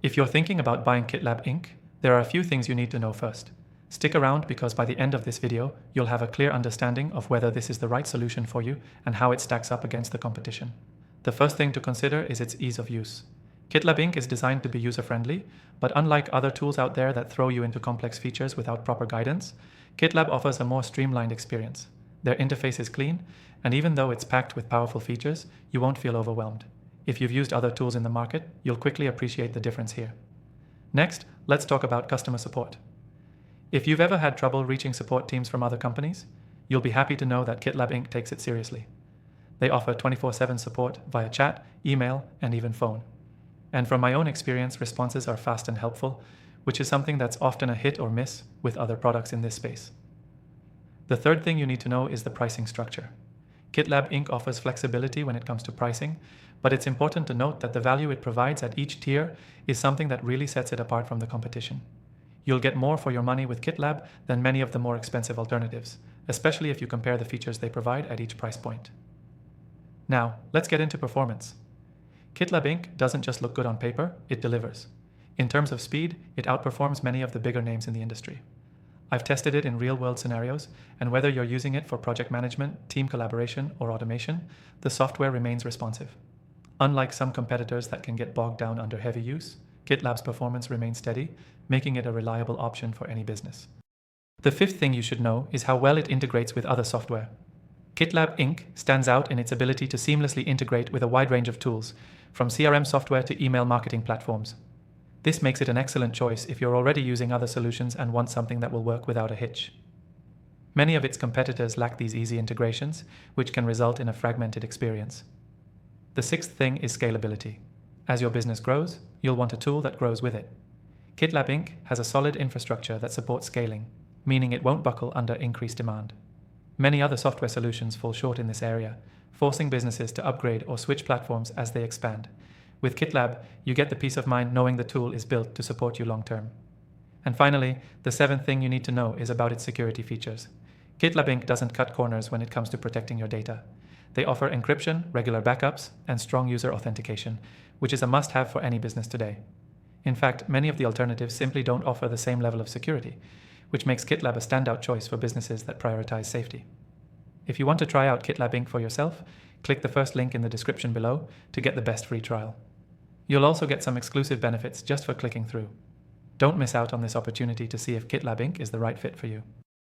If you're thinking about buying Kitlab Inc., there are a few things you need to know first. Stick around because by the end of this video, you'll have a clear understanding of whether this is the right solution for you and how it stacks up against the competition. The first thing to consider is its ease of use. Kitlab Inc. is designed to be user-friendly, but unlike other tools out there that throw you into complex features without proper guidance, Kitlab offers a more streamlined experience. Their interface is clean, and even though it's packed with powerful features, you won't feel overwhelmed. If you've used other tools in the market, you'll quickly appreciate the difference here. Next, let's talk about customer support. If you've ever had trouble reaching support teams from other companies, you'll be happy to know that Kitlab Inc. takes it seriously. They offer 24/7 support via chat, email, and even phone. And from my own experience, responses are fast and helpful, which is something that's often a hit or miss with other products in this space. The third thing you need to know is the pricing structure. Kitlab Inc. offers flexibility when it comes to pricing, but it's important to note that the value it provides at each tier is something that really sets it apart from the competition. You'll get more for your money with Kitlab than many of the more expensive alternatives, especially if you compare the features they provide at each price point. Now, let's get into performance. Kitlab Inc. doesn't just look good on paper, it delivers. In terms of speed, it outperforms many of the bigger names in the industry. I've tested it in real-world scenarios, and whether you're using it for project management, team collaboration, or automation, the software remains responsive. Unlike some competitors that can get bogged down under heavy use, Kitlab's performance remains steady, making it a reliable option for any business. The fifth thing you should know is how well it integrates with other software. Kitlab Inc. stands out in its ability to seamlessly integrate with a wide range of tools, from CRM software to email marketing platforms. This makes it an excellent choice if you're already using other solutions and want something that will work without a hitch. Many of its competitors lack these easy integrations, which can result in a fragmented experience. The sixth thing is scalability. As your business grows, you'll want a tool that grows with it. Kitlab Inc. has a solid infrastructure that supports scaling, meaning it won't buckle under increased demand. Many other software solutions fall short in this area, forcing businesses to upgrade or switch platforms as they expand. With Kitlab, you get the peace of mind knowing the tool is built to support you long term. And finally, the seventh thing you need to know is about its security features. Kitlab Inc. doesn't cut corners when it comes to protecting your data. They offer encryption, regular backups, and strong user authentication, which is a must-have for any business today. In fact, many of the alternatives simply don't offer the same level of security, which makes Kitlab a standout choice for businesses that prioritize safety. If you want to try out Kitlab Inc. for yourself, click the first link in the description below to get the best free trial. You'll also get some exclusive benefits just for clicking through. Don't miss out on this opportunity to see if Kitlab Inc. is the right fit for you.